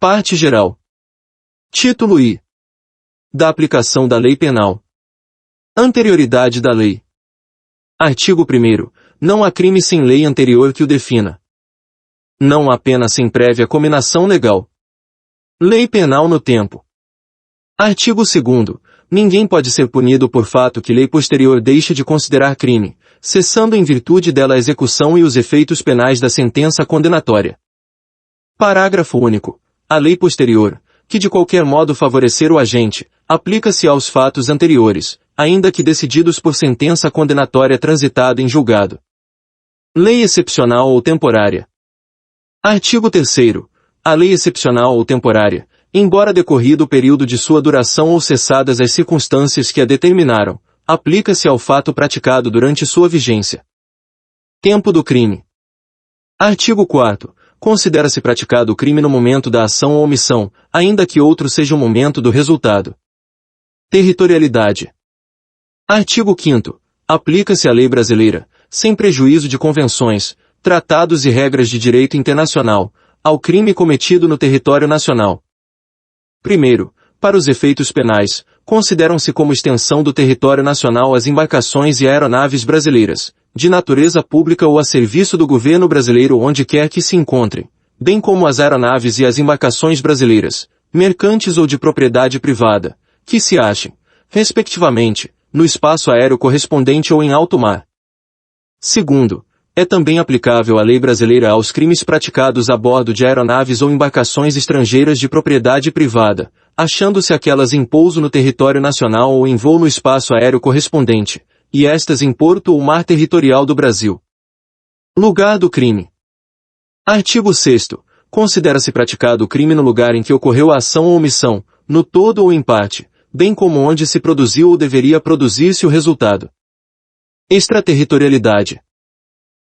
Parte geral. Título I. Da aplicação da lei penal. Anterioridade da lei. Artigo 1º. Não há crime sem lei anterior que o defina. Não há pena sem prévia cominação legal. Lei penal no tempo. Artigo 2º. Ninguém pode ser punido por fato que lei posterior deixe de considerar crime, cessando em virtude dela a execução e os efeitos penais da sentença condenatória. Parágrafo único. A lei posterior, que de qualquer modo favorecer o agente, aplica-se aos fatos anteriores, ainda que decididos por sentença condenatória transitada em julgado. Lei excepcional ou temporária. Artigo 3º. A lei excepcional ou temporária, embora decorrido o período de sua duração ou cessadas as circunstâncias que a determinaram, aplica-se ao fato praticado durante sua vigência. Tempo do crime. Artigo 4º. Considera-se praticado o crime no momento da ação ou omissão, ainda que outro seja o momento do resultado. Territorialidade. Artigo 5º. Aplica-se a lei brasileira, sem prejuízo de convenções, tratados e regras de direito internacional, ao crime cometido no território nacional. Primeiro, para os efeitos penais, consideram-se como extensão do território nacional as embarcações e aeronaves brasileiras, de natureza pública ou a serviço do governo brasileiro onde quer que se encontrem, bem como as aeronaves e as embarcações brasileiras, mercantes ou de propriedade privada, que se achem, respectivamente, no espaço aéreo correspondente ou em alto mar. Segundo, é também aplicável a lei brasileira aos crimes praticados a bordo de aeronaves ou embarcações estrangeiras de propriedade privada, achando-se aquelas em pouso no território nacional ou em voo no espaço aéreo correspondente, e estas em porto ou mar territorial do Brasil. Lugar do crime. Artigo 6º. Considera-se praticado o crime no lugar em que ocorreu a ação ou omissão, no todo ou em parte, bem como onde se produziu ou deveria produzir-se o resultado. Extraterritorialidade.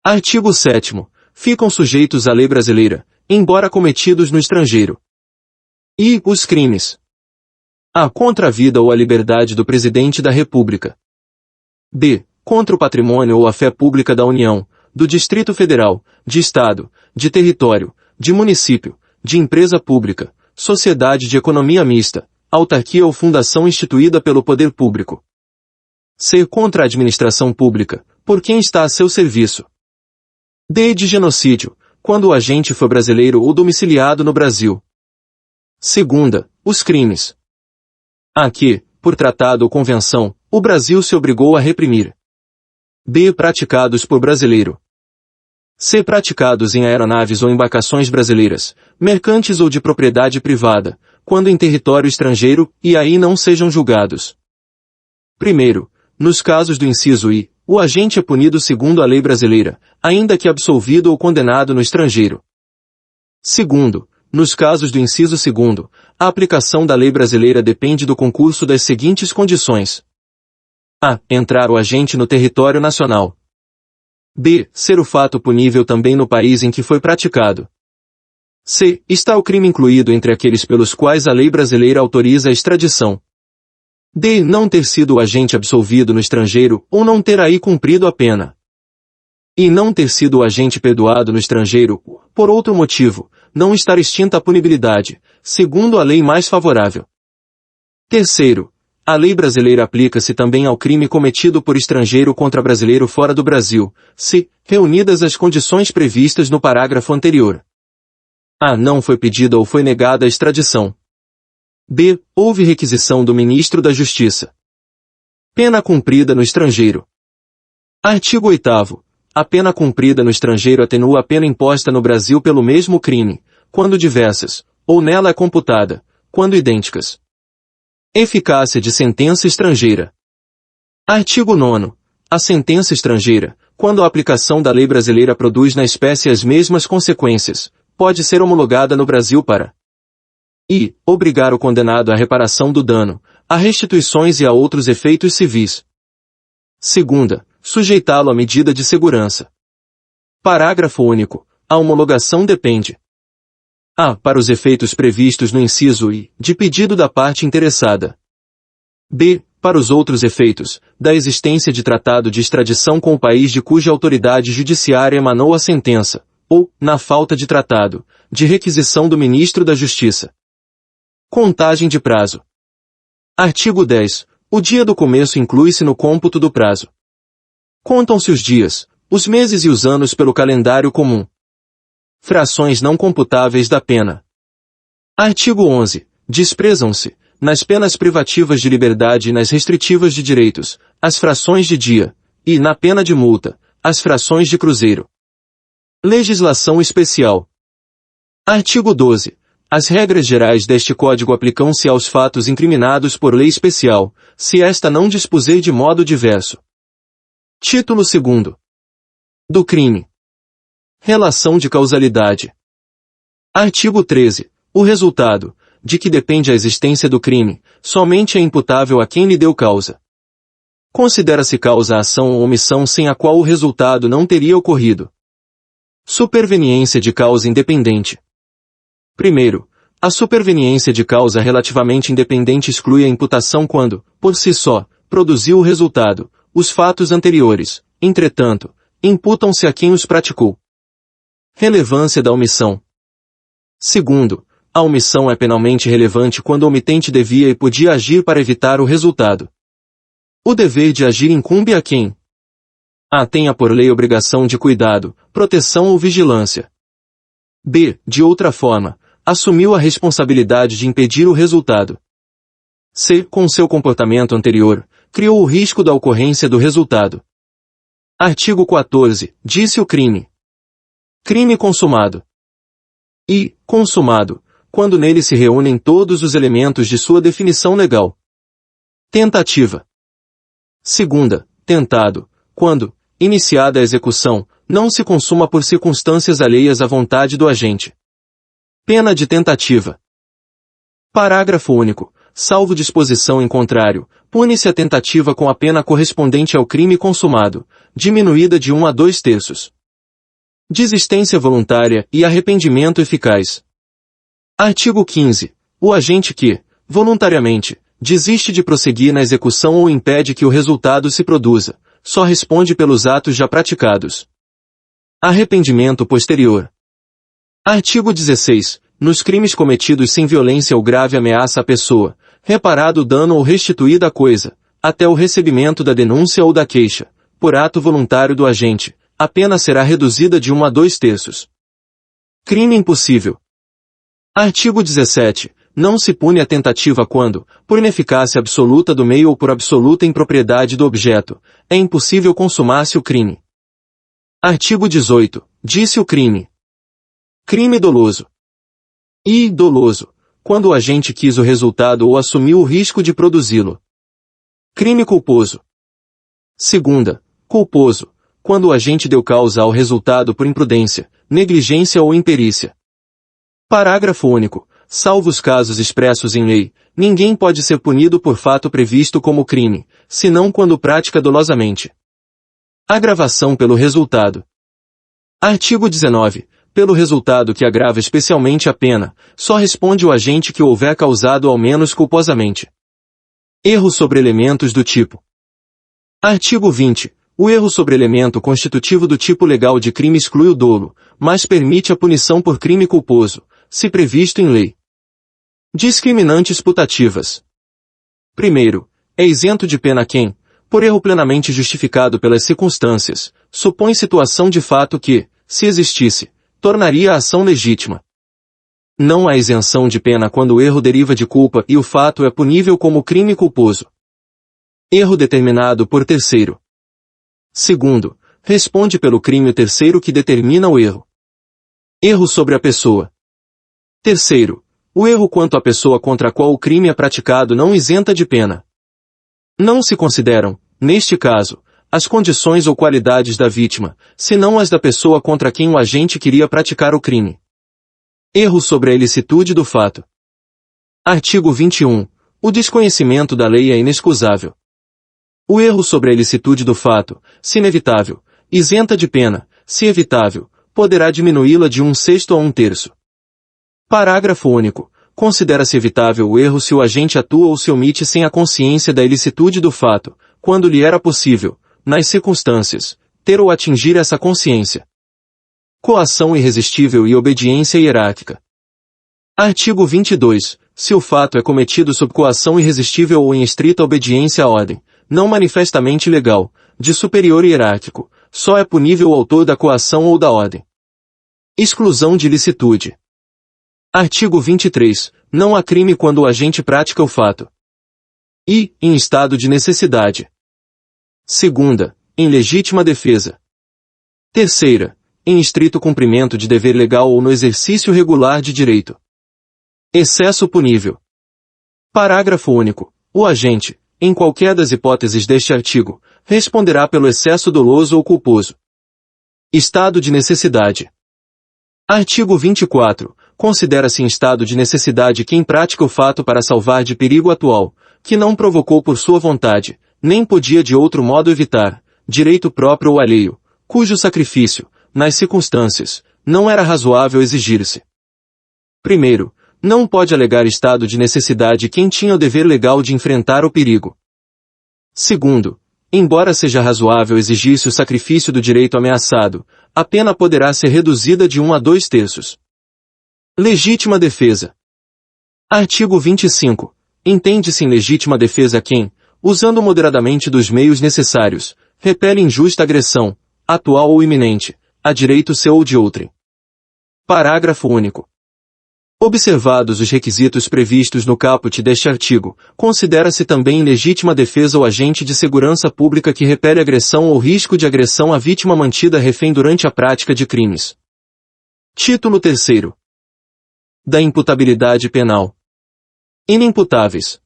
Artigo 7º. Ficam sujeitos à lei brasileira, embora cometidos no estrangeiro. E os crimes. A. Contra a vida ou a liberdade do Presidente da República. B. Contra o patrimônio ou a fé pública da União, do Distrito Federal, de Estado, de território, de município, de empresa pública, sociedade de economia mista, autarquia ou fundação instituída pelo poder público. C. Contra a administração pública, por quem está a seu serviço. D. De genocídio, quando o agente for brasileiro ou domiciliado no Brasil. Segunda, os crimes. A. Que, por tratado ou convenção, o Brasil se obrigou a reprimir. B. Praticados por brasileiro. C. Praticados em aeronaves ou embarcações brasileiras, mercantes ou de propriedade privada, quando em território estrangeiro, e aí não sejam julgados. Primeiro, nos casos do inciso I, o agente é punido segundo a lei brasileira, ainda que absolvido ou condenado no estrangeiro. Segundo, nos casos do inciso 2º, a aplicação da lei brasileira depende do concurso das seguintes condições. A. Entrar o agente no território nacional. B. Ser o fato punível também no país em que foi praticado. C. Está o crime incluído entre aqueles pelos quais a lei brasileira autoriza a extradição. D. Não ter sido o agente absolvido no estrangeiro ou não ter aí cumprido a pena. E não ter sido o agente perdoado no estrangeiro, por outro motivo, não estar extinta a punibilidade, segundo a lei mais favorável. Terceiro, a lei brasileira aplica-se também ao crime cometido por estrangeiro contra brasileiro fora do Brasil, se, reunidas as condições previstas no parágrafo anterior. A. Não foi pedida ou foi negada a extradição. B. Houve requisição do Ministro da Justiça. Pena cumprida no estrangeiro. Artigo 8º. A pena cumprida no estrangeiro atenua a pena imposta no Brasil pelo mesmo crime, quando diversas, ou nela é computada, quando idênticas. Eficácia de sentença estrangeira. Artigo 9º. A sentença estrangeira, quando a aplicação da lei brasileira produz na espécie as mesmas consequências, pode ser homologada no Brasil para e obrigar o condenado à reparação do dano, a restituições e a outros efeitos civis. Segunda, sujeitá-lo à medida de segurança. Parágrafo único. A homologação depende. A. Para os efeitos previstos no inciso I, de pedido da parte interessada. B. Para os outros efeitos, da existência de tratado de extradição com o país de cuja autoridade judiciária emanou a sentença, ou, na falta de tratado, de requisição do Ministro da Justiça. Contagem de prazo. Artigo 10. O dia do começo inclui-se no cômputo do prazo. Contam-se os dias, os meses e os anos pelo calendário comum. Frações não computáveis da pena. Artigo 11. Desprezam-se, nas penas privativas de liberdade e nas restritivas de direitos, as frações de dia, e, na pena de multa, as frações de cruzeiro. Legislação especial. Artigo 12. As regras gerais deste Código aplicam-se aos fatos incriminados por lei especial, se esta não dispuser de modo diverso. Título 2. Do crime. Relação de causalidade. Artigo 13. O resultado, de que depende a existência do crime, somente é imputável a quem lhe deu causa. Considera-se causa a ação ou omissão sem a qual o resultado não teria ocorrido. Superveniência de causa independente. Primeiro, a superveniência de causa relativamente independente exclui a imputação quando, por si só, produziu o resultado. Os fatos anteriores, entretanto, imputam-se a quem os praticou. Relevância da omissão. Segundo, a omissão é penalmente relevante quando o omitente devia e podia agir para evitar o resultado. O dever de agir incumbe a quem a tenha por lei obrigação de cuidado, proteção ou vigilância. B. De outra forma, assumiu a responsabilidade de impedir o resultado. C. Com seu comportamento anterior, criou o risco da ocorrência do resultado. Artigo 14. Disse o crime. Crime consumado. E, consumado, quando nele se reúnem todos os elementos de sua definição legal. Tentativa. Segunda, tentado, quando, iniciada a execução, não se consuma por circunstâncias alheias à vontade do agente. Pena de tentativa. Parágrafo único. Salvo disposição em contrário, pune-se a tentativa com a pena correspondente ao crime consumado, diminuída de 1 a 2/3. Desistência voluntária e arrependimento eficaz. Artigo 15. O agente que, voluntariamente, desiste de prosseguir na execução ou impede que o resultado se produza, só responde pelos atos já praticados. Arrependimento posterior. Artigo 16. Nos crimes cometidos sem violência ou grave ameaça à pessoa, reparado o dano ou restituída a coisa, até o recebimento da denúncia ou da queixa, por ato voluntário do agente, a pena será reduzida de 1 a 2/3. Crime impossível. Artigo 17. Não se pune a tentativa quando, por ineficácia absoluta do meio ou por absoluta impropriedade do objeto, é impossível consumar-se o crime. Artigo 18. Disse o crime. Crime doloso. E doloso, quando o agente quis o resultado ou assumiu o risco de produzi-lo. Crime culposo. Segunda, culposo, quando o agente deu causa ao resultado por imprudência, negligência ou imperícia. Parágrafo único. Salvo os casos expressos em lei, ninguém pode ser punido por fato previsto como crime, senão quando pratica dolosamente. Agravação pelo resultado. Artigo 19. Pelo resultado que agrava especialmente a pena, só responde o agente que o houver causado ao menos culposamente. Erro sobre elementos do tipo. Artigo 20. O erro sobre elemento constitutivo do tipo legal de crime exclui o dolo, mas permite a punição por crime culposo, se previsto em lei. Discriminantes putativas. Primeiro, é isento de pena quem, por erro plenamente justificado pelas circunstâncias, supõe situação de fato que, se existisse, tornaria a ação legítima. Não há isenção de pena quando o erro deriva de culpa e o fato é punível como crime culposo. Erro determinado por terceiro. Segundo, responde pelo crime o terceiro que determina o erro. Erro sobre a pessoa. Terceiro, o erro quanto à pessoa contra a qual o crime é praticado não isenta de pena. Não se consideram, neste caso, as condições ou qualidades da vítima, senão as da pessoa contra quem o agente queria praticar o crime. Erro sobre a ilicitude do fato. Artigo 21. O desconhecimento da lei é inexcusável. O erro sobre a ilicitude do fato, se inevitável, isenta de pena, se evitável, poderá diminuí-la de 1/6 a 1/3. Parágrafo único. Considera-se evitável o erro se o agente atua ou se omite sem a consciência da ilicitude do fato, quando lhe era possível, nas circunstâncias, ter ou atingir essa consciência. Coação irresistível e obediência hierárquica. Artigo 22. Se o fato é cometido sob coação irresistível ou em estrita obediência à ordem, não manifestamente legal, de superior hierárquico, só é punível o autor da coação ou da ordem. Exclusão de licitude. Artigo 23. Não há crime quando o agente pratica o fato. E, em estado de necessidade. Segunda, em legítima defesa. Terceira, em estrito cumprimento de dever legal ou no exercício regular de direito. Excesso punível. Parágrafo único. O agente, em qualquer das hipóteses deste artigo, responderá pelo excesso doloso ou culposo. Estado de necessidade. Artigo 24. Considera-se em estado de necessidade quem pratica o fato para salvar de perigo atual, que não provocou por sua vontade, nem podia de outro modo evitar, direito próprio ou alheio, cujo sacrifício, nas circunstâncias, não era razoável exigir-se. Primeiro, não pode alegar estado de necessidade quem tinha o dever legal de enfrentar o perigo. Segundo, embora seja razoável exigir-se o sacrifício do direito ameaçado, a pena poderá ser reduzida de 1 a 2/3. Legítima defesa. Artigo 25. Entende-se em legítima defesa quem, usando moderadamente dos meios necessários, repele injusta agressão, atual ou iminente, a direito seu ou de outrem. Parágrafo único. Observados os requisitos previstos no caput deste artigo, considera-se também em legítima defesa o agente de segurança pública que repele agressão ou risco de agressão à vítima mantida refém durante a prática de crimes. Título 3º. Da imputabilidade penal. Inimputáveis.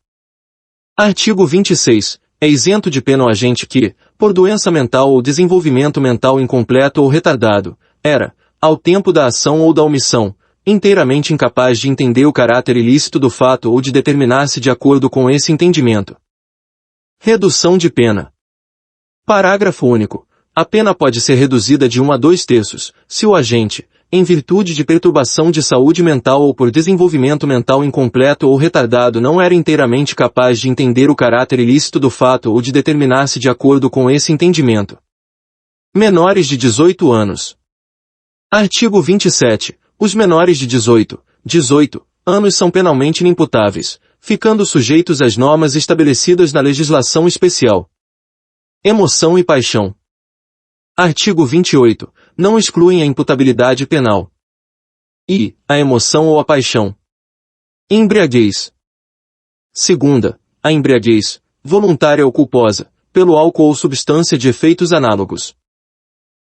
Artigo 26. É isento de pena o agente que, por doença mental ou desenvolvimento mental incompleto ou retardado, era, ao tempo da ação ou da omissão, inteiramente incapaz de entender o caráter ilícito do fato ou de determinar-se de acordo com esse entendimento. Redução de pena. Parágrafo único. A pena pode ser reduzida de 1 a 2/3, se o agente, em virtude de perturbação de saúde mental ou por desenvolvimento mental incompleto ou retardado não era inteiramente capaz de entender o caráter ilícito do fato ou de determinar-se de acordo com esse entendimento. Menores de 18 anos. Artigo 27. Os menores de 18 anos são penalmente inimputáveis, ficando sujeitos às normas estabelecidas na legislação especial. Emoção e paixão. Artigo 28. Não excluem a imputabilidade penal. E, a emoção ou a paixão. Embriaguez. Segunda, a embriaguez, voluntária ou culposa, pelo álcool ou substância de efeitos análogos.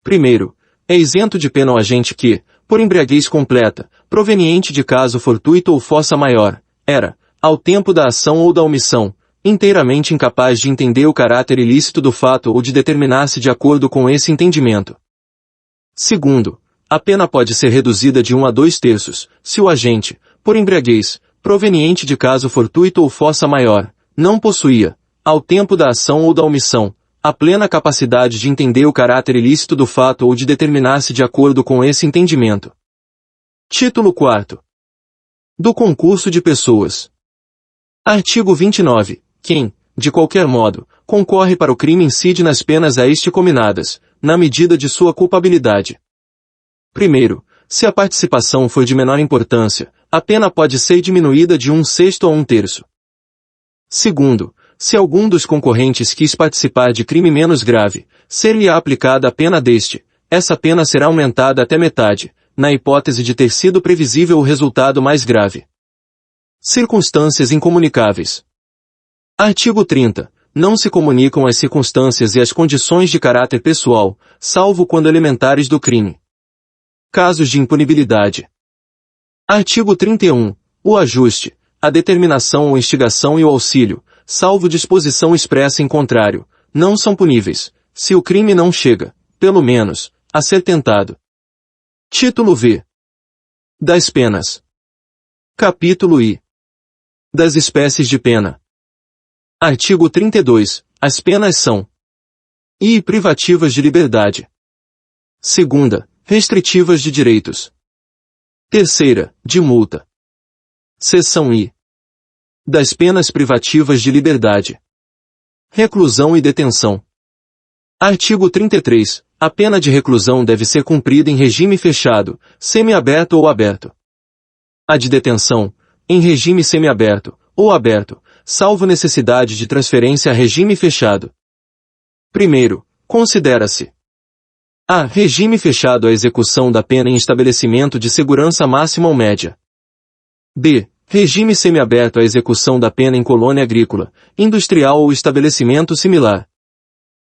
Primeiro, é isento de pena o agente que, por embriaguez completa, proveniente de caso fortuito ou força maior, era, ao tempo da ação ou da omissão, inteiramente incapaz de entender o caráter ilícito do fato ou de determinar-se de acordo com esse entendimento. Segundo, a pena pode ser reduzida de 1 a 2/3, se o agente, por embriaguez, proveniente de caso fortuito ou força maior, não possuía, ao tempo da ação ou da omissão, a plena capacidade de entender o caráter ilícito do fato ou de determinar-se de acordo com esse entendimento. Título 4. Do concurso de pessoas. Artigo 29. Quem, de qualquer modo, concorre para o crime incide nas penas a este cominadas, na medida de sua culpabilidade. Primeiro, se a participação for de menor importância, a pena pode ser diminuída de 1/6 a 1/3. Segundo, se algum dos concorrentes quis participar de crime menos grave, ser-lhe-á aplicada a pena deste, essa pena será aumentada até metade, na hipótese de ter sido previsível o resultado mais grave. Circunstâncias incomunicáveis. Artigo 30. Não se comunicam as circunstâncias e as condições de caráter pessoal, salvo quando elementares do crime. Casos de impunibilidade. Artigo 31. O ajuste, a determinação ou instigação e o auxílio, salvo disposição expressa em contrário, não são puníveis, se o crime não chega, pelo menos, a ser tentado. Título V. Das penas. Capítulo I. Das espécies de pena. Artigo 32. As penas são: I. Privativas de liberdade. Segunda, restritivas de direitos. Terceira, de multa. Seção I. Das penas privativas de liberdade. Reclusão e detenção. Artigo 33. a pena de reclusão deve ser cumprida em regime fechado, semiaberto ou aberto. A de detenção, em regime semiaberto, ou aberto, salvo necessidade de transferência a regime fechado. Primeiro, considera-se a. Regime fechado a execução da pena em estabelecimento de segurança máxima ou média. B. Regime semiaberto a execução da pena em colônia agrícola, industrial ou estabelecimento similar.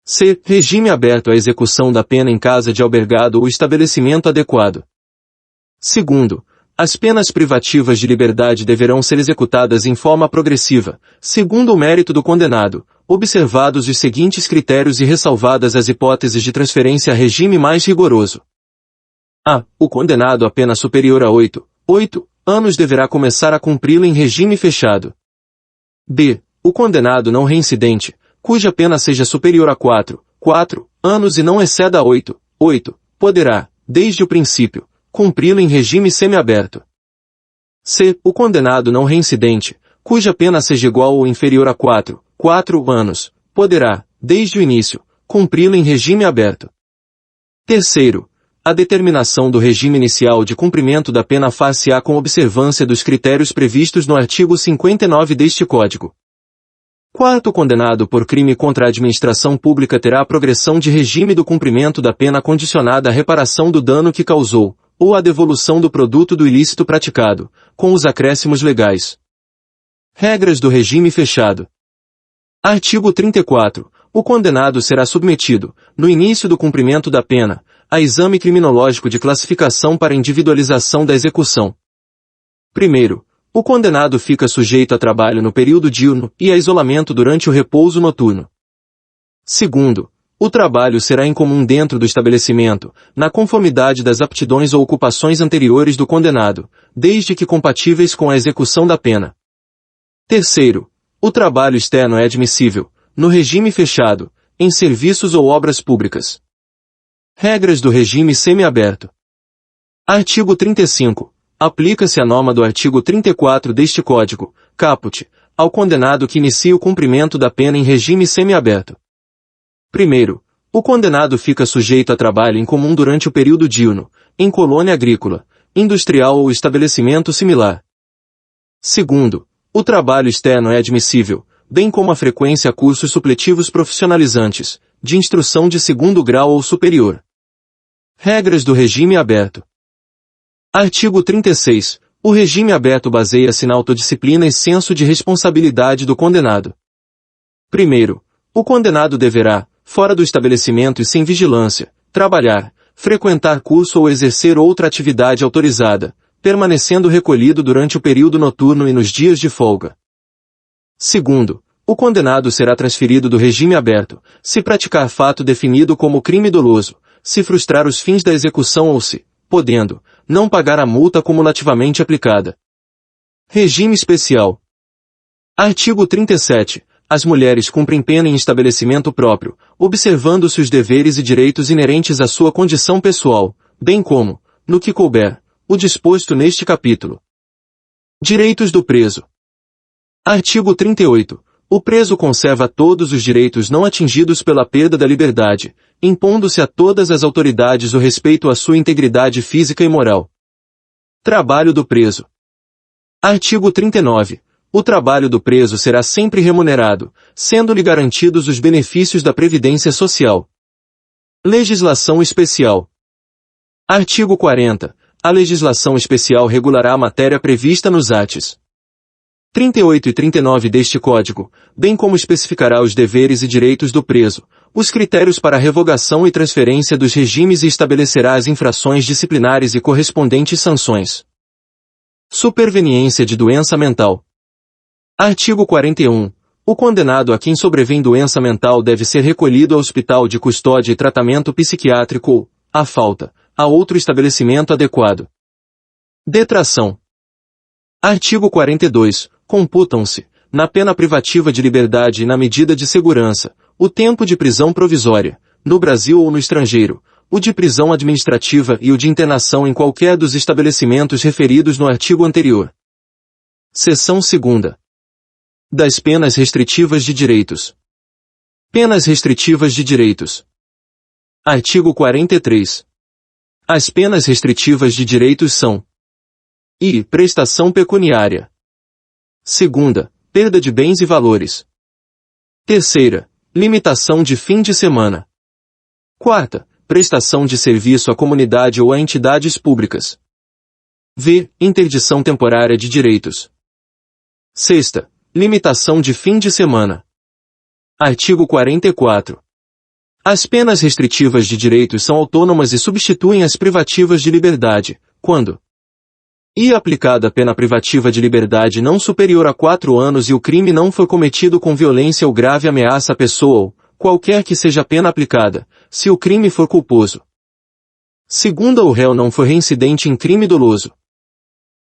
C. Regime aberto a execução da pena em casa de albergado ou estabelecimento adequado. Segundo, as penas privativas de liberdade deverão ser executadas em forma progressiva, segundo o mérito do condenado, observados os seguintes critérios e ressalvadas as hipóteses de transferência a regime mais rigoroso. A. O condenado a pena superior a 8 anos deverá começar a cumpri-la em regime fechado. B. O condenado não reincidente, cuja pena seja superior a 4 anos e não exceda 8, poderá, desde o princípio, cumpri-lo em regime semiaberto. C. O condenado não reincidente, cuja pena seja igual ou inferior a 4 anos, poderá, desde o início, cumpri-lo em regime aberto. Terceiro, a determinação do regime inicial de cumprimento da pena far-se-á com observância dos critérios previstos no artigo 59 deste Código. Quarto, o condenado por crime contra a administração pública terá a progressão de regime do cumprimento da pena condicionada à reparação do dano que causou, ou à devolução do produto do ilícito praticado, com os acréscimos legais. Regras do regime fechado. Artigo 34. O condenado será submetido, no início do cumprimento da pena, a exame criminológico de classificação para individualização da execução. Primeiro, o condenado fica sujeito a trabalho no período diurno e a isolamento durante o repouso noturno. Segundo, o trabalho será incomum dentro do estabelecimento, na conformidade das aptidões ou ocupações anteriores do condenado, desde que compatíveis com a execução da pena. Terceiro, o trabalho externo é admissível, no regime fechado, em serviços ou obras públicas. Regras do regime semiaberto. Artigo 35. Aplica-se a norma do artigo 34 deste Código, caput, ao condenado que inicie o cumprimento da pena em regime semiaberto. Primeiro, o condenado fica sujeito a trabalho incomum durante o período diurno, em colônia agrícola, industrial ou estabelecimento similar. Segundo, o trabalho externo é admissível, bem como a frequência a cursos supletivos profissionalizantes, de instrução de segundo grau ou superior. Regras do regime aberto. Artigo 36. O regime aberto baseia-se na autodisciplina e senso de responsabilidade do condenado. Primeiro, o condenado deverá, fora do estabelecimento e sem vigilância, trabalhar, frequentar curso ou exercer outra atividade autorizada, permanecendo recolhido durante o período noturno e nos dias de folga. Segundo, o condenado será transferido do regime aberto, se praticar fato definido como crime doloso, se frustrar os fins da execução ou se, podendo, não pagar a multa cumulativamente aplicada. Regime especial. Artigo 37. As mulheres cumprem pena em estabelecimento próprio, observando-se os deveres e direitos inerentes à sua condição pessoal, bem como, no que couber, o disposto neste capítulo. Direitos do preso. Artigo 38. O preso conserva todos os direitos não atingidos pela perda da liberdade, impondo-se a todas as autoridades o respeito à sua integridade física e moral. Trabalho do preso. Artigo 39. O trabalho do preso será sempre remunerado, sendo-lhe garantidos os benefícios da Previdência Social. Legislação especial. Artigo 40. A legislação especial regulará a matéria prevista nos artigos 38 e 39 deste Código, bem como especificará os deveres e direitos do preso, os critérios para a revogação e transferência dos regimes e estabelecerá as infrações disciplinares e correspondentes sanções. Superveniência de doença mental. Artigo 41. O condenado a quem sobrevém doença mental deve ser recolhido ao hospital de custódia e tratamento psiquiátrico ou, à falta, a outro estabelecimento adequado. Detração. Artigo 42. Computam-se, na pena privativa de liberdade e na medida de segurança, o tempo de prisão provisória, no Brasil ou no estrangeiro, o de prisão administrativa e o de internação em qualquer dos estabelecimentos referidos no artigo anterior. Seção 2ª. Das penas restritivas de direitos. Penas restritivas de direitos. Artigo 43. As penas restritivas de direitos são: I. Prestação pecuniária. Segunda, perda de bens e valores. Terceira, limitação de fim de semana. Quarta, prestação de serviço à comunidade ou a entidades públicas. V. Interdição temporária de direitos. Sexta, limitação de fim de semana. Artigo 44. As penas restritivas de direitos são autônomas e substituem as privativas de liberdade, quando I. Aplicada a pena privativa de liberdade não superior a 4 anos e o crime não for cometido com violência ou grave ameaça à pessoa ou, qualquer que seja a pena aplicada, se o crime for culposo. Segunda, o réu não for reincidente em crime doloso.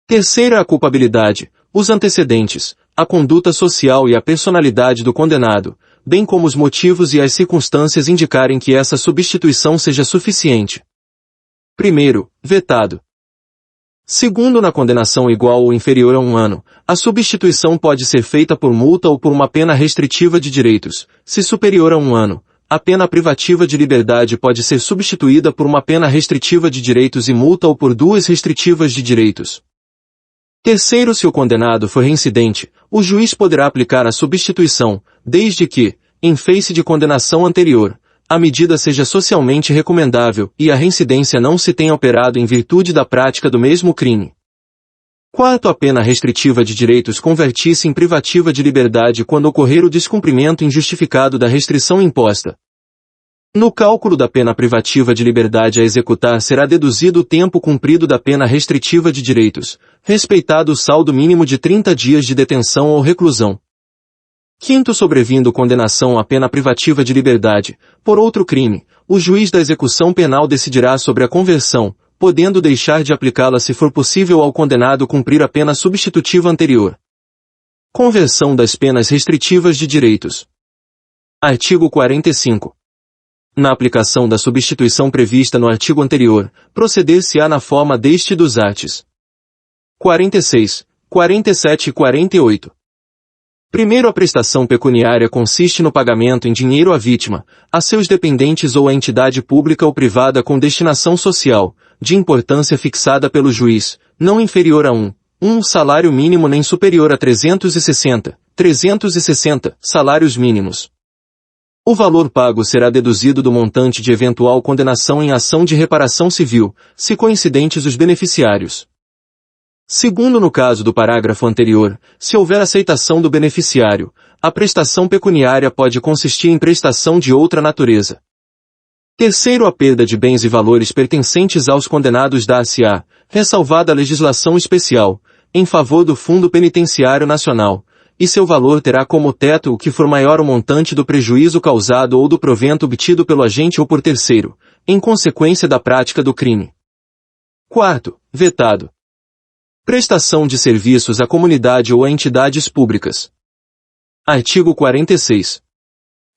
Terceira, a culpabilidade, os antecedentes, a conduta social e a personalidade do condenado, bem como os motivos e as circunstâncias indicarem que essa substituição seja suficiente. Primeiro, vetado. Segundo, na condenação igual ou inferior a 1 ano, a substituição pode ser feita por multa ou por uma pena restritiva de direitos. Se superior a 1 ano, a pena privativa de liberdade pode ser substituída por uma pena restritiva de direitos e multa ou por 2 restritivas de direitos. Terceiro, se o condenado for reincidente, o juiz poderá aplicar a substituição, desde que, em face de condenação anterior, a medida seja socialmente recomendável e a reincidência não se tenha operado em virtude da prática do mesmo crime. Quarto, a pena restritiva de direitos convertir-se em privativa de liberdade quando ocorrer o descumprimento injustificado da restrição imposta. No cálculo da pena privativa de liberdade a executar será deduzido o tempo cumprido da pena restritiva de direitos, respeitado o saldo mínimo de 30 dias de detenção ou reclusão. Quinto, sobrevindo condenação à pena privativa de liberdade, por outro crime, o juiz da execução penal decidirá sobre a conversão, podendo deixar de aplicá-la se for possível ao condenado cumprir a pena substitutiva anterior. Conversão das penas restritivas de direitos. Artigo 45. Na aplicação da substituição prevista no artigo anterior, proceder-se-á na forma deste dos arts. 46, 47 e 48. Primeiro, a prestação pecuniária consiste no pagamento em dinheiro à vítima, a seus dependentes ou à entidade pública ou privada com destinação social, de importância fixada pelo juiz, não inferior a um salário mínimo nem superior a 360 salários mínimos. O valor pago será deduzido do montante de eventual condenação em ação de reparação civil, se coincidentes os beneficiários. Segundo, no caso do parágrafo anterior, se houver aceitação do beneficiário, a prestação pecuniária pode consistir em prestação de outra natureza. Terceiro, a perda de bens e valores pertencentes aos condenados dar-se-á, ressalvada a legislação especial, em favor do Fundo Penitenciário Nacional, e seu valor terá como teto o que for maior o montante do prejuízo causado ou do provento obtido pelo agente ou por terceiro, em consequência da prática do crime. Quarto, vetado. Prestação de serviços à comunidade ou a entidades públicas. Artigo 46.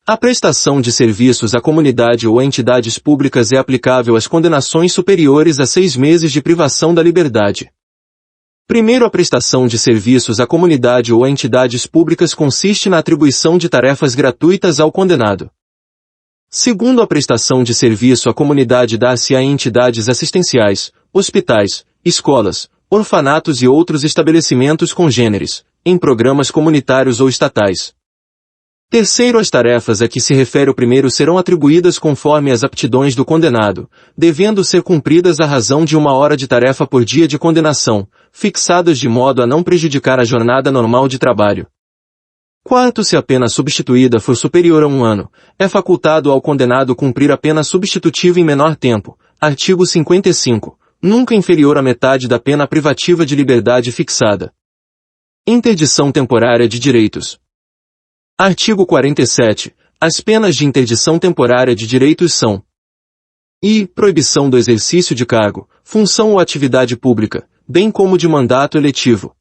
A prestação de serviços à comunidade ou a entidades públicas é aplicável às condenações superiores a 6 meses de privação da liberdade. Primeiro, a prestação de serviços à comunidade ou a entidades públicas consiste na atribuição de tarefas gratuitas ao condenado. Segundo, a prestação de serviço à comunidade dá-se-á em entidades assistenciais, hospitais, escolas, orfanatos e outros estabelecimentos congêneres, em programas comunitários ou estatais. Terceiro, as tarefas a que se refere o primeiro serão atribuídas conforme as aptidões do condenado, devendo ser cumpridas à razão de 1 hora de tarefa por dia de condenação, fixadas de modo a não prejudicar a jornada normal de trabalho. Quarto, se a pena substituída for superior a 1 ano, é facultado ao condenado cumprir a pena substitutiva em menor tempo. Artigo 55. Nunca inferior à metade da pena privativa de liberdade fixada. Interdição temporária de direitos. Artigo 47. As penas de interdição temporária de direitos são: I. Proibição do exercício de cargo, função ou atividade pública, bem como de mandato eletivo.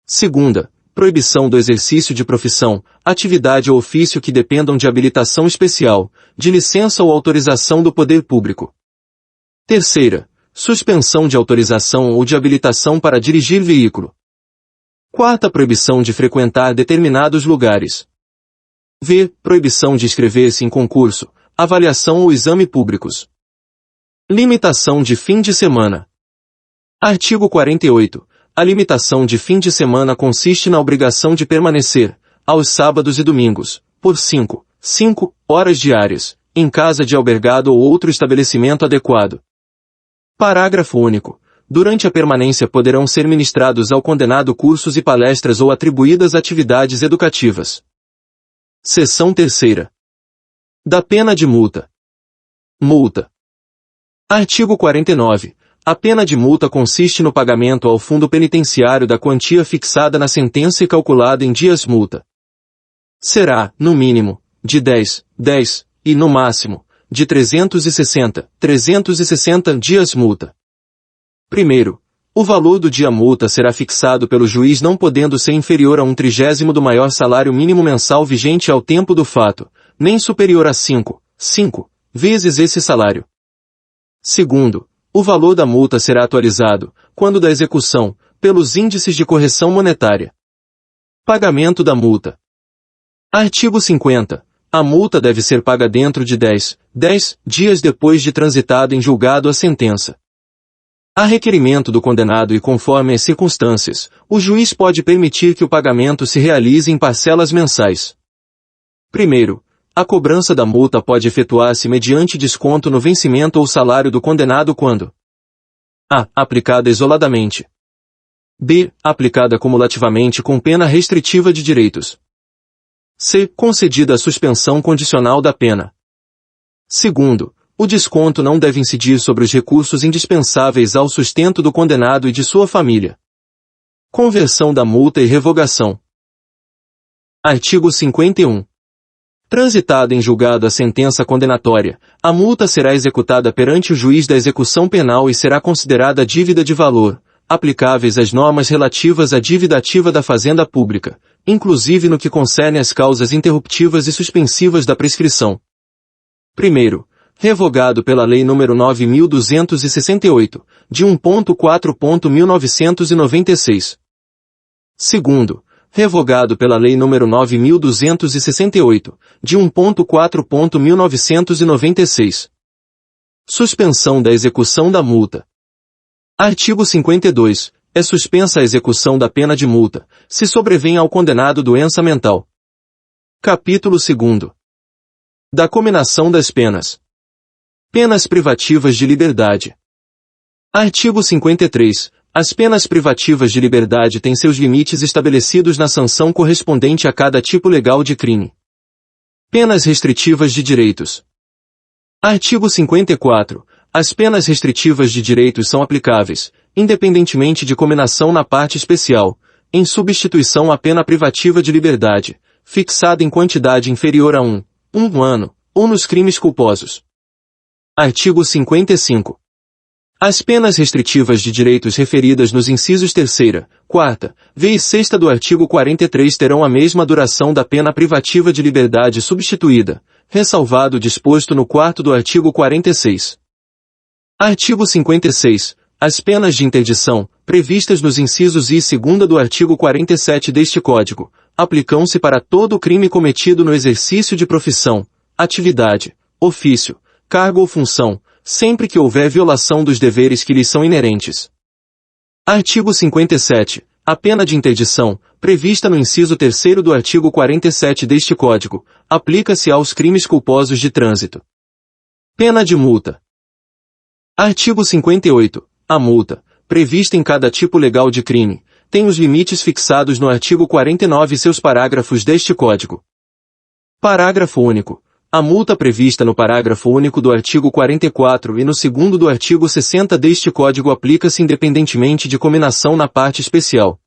Segunda, proibição do exercício de profissão, atividade ou ofício que dependam de habilitação especial, de licença ou autorização do poder público. Terceira, suspensão de autorização ou de habilitação para dirigir veículo. Quarta, proibição de frequentar determinados lugares. V. Proibição de inscrever-se em concurso, avaliação ou exame públicos. Limitação de fim de semana. Artigo 48. A limitação de fim de semana consiste na obrigação de permanecer, aos sábados e domingos, por 5 horas diárias, em casa de albergado ou outro estabelecimento adequado. Parágrafo único. Durante a permanência poderão ser ministrados ao condenado cursos e palestras ou atribuídas atividades educativas. Seção 3ª. Da pena de multa. Multa. Artigo 49. A pena de multa consiste no pagamento ao fundo penitenciário da quantia fixada na sentença e calculada em dias multa. Será, no mínimo, de 10 e, no máximo, de 360 dias multa. Primeiro, o valor do dia multa será fixado pelo juiz não podendo ser inferior a 1/30 do maior salário mínimo mensal vigente ao tempo do fato, nem superior a 5 vezes esse salário. Segundo, o valor da multa será atualizado, quando da execução, pelos índices de correção monetária. Pagamento da multa. Artigo 50. A multa deve ser paga dentro de 10 dias depois de transitado em julgado a sentença. A requerimento do condenado e conforme as circunstâncias, o juiz pode permitir que o pagamento se realize em parcelas mensais. Primeiro, a cobrança da multa pode efetuar-se mediante desconto no vencimento ou salário do condenado quando a. Aplicada isoladamente. b. Aplicada cumulativamente com pena restritiva de direitos. c. Concedida a suspensão condicional da pena. Segundo, o desconto não deve incidir sobre os recursos indispensáveis ao sustento do condenado e de sua família. Conversão da multa e revogação. Artigo 51. Transitada em julgado a sentença condenatória, a multa será executada perante o juiz da execução penal e será considerada dívida de valor, aplicáveis às normas relativas à dívida ativa da Fazenda Pública, inclusive no que concerne às causas interruptivas e suspensivas da prescrição. Primeiro, revogado pela Lei nº 9.268, de 1.4.1996. Segundo, revogado pela Lei nº 9.268, de 1.4.1996. Suspensão da execução da multa. Artigo 52. É suspensa a execução da pena de multa, se sobrevém ao condenado doença mental. Capítulo 2. Da cominação das penas. Penas privativas de liberdade. Artigo 53. As penas privativas de liberdade têm seus limites estabelecidos na sanção correspondente a cada tipo legal de crime. Penas restritivas de direitos. Artigo 54. As penas restritivas de direitos são aplicáveis, independentemente de cominação na parte especial, em substituição à pena privativa de liberdade, fixada em quantidade inferior a um ano, ou nos crimes culposos. Artigo 55. As penas restritivas de direitos referidas nos incisos 3ª, 4ª, v e 6ª do artigo 43 terão a mesma duração da pena privativa de liberdade substituída, ressalvado o disposto no 4º do artigo 46. Artigo 56. As penas de interdição, previstas nos incisos I e 2ª do artigo 47 deste Código, aplicam-se para todo crime cometido no exercício de profissão, atividade, ofício, cargo ou função, sempre que houver violação dos deveres que lhes são inerentes. Artigo 57. A pena de interdição, prevista no inciso 3º do artigo 47 deste Código, aplica-se aos crimes culposos de trânsito. Pena de multa. Artigo 58. A multa, prevista em cada tipo legal de crime, tem os limites fixados no artigo 49 e seus parágrafos deste Código. Parágrafo único. A multa prevista no parágrafo único do artigo 44 e no 2º do artigo 60 deste Código aplica-se independentemente de cominação na parte especial.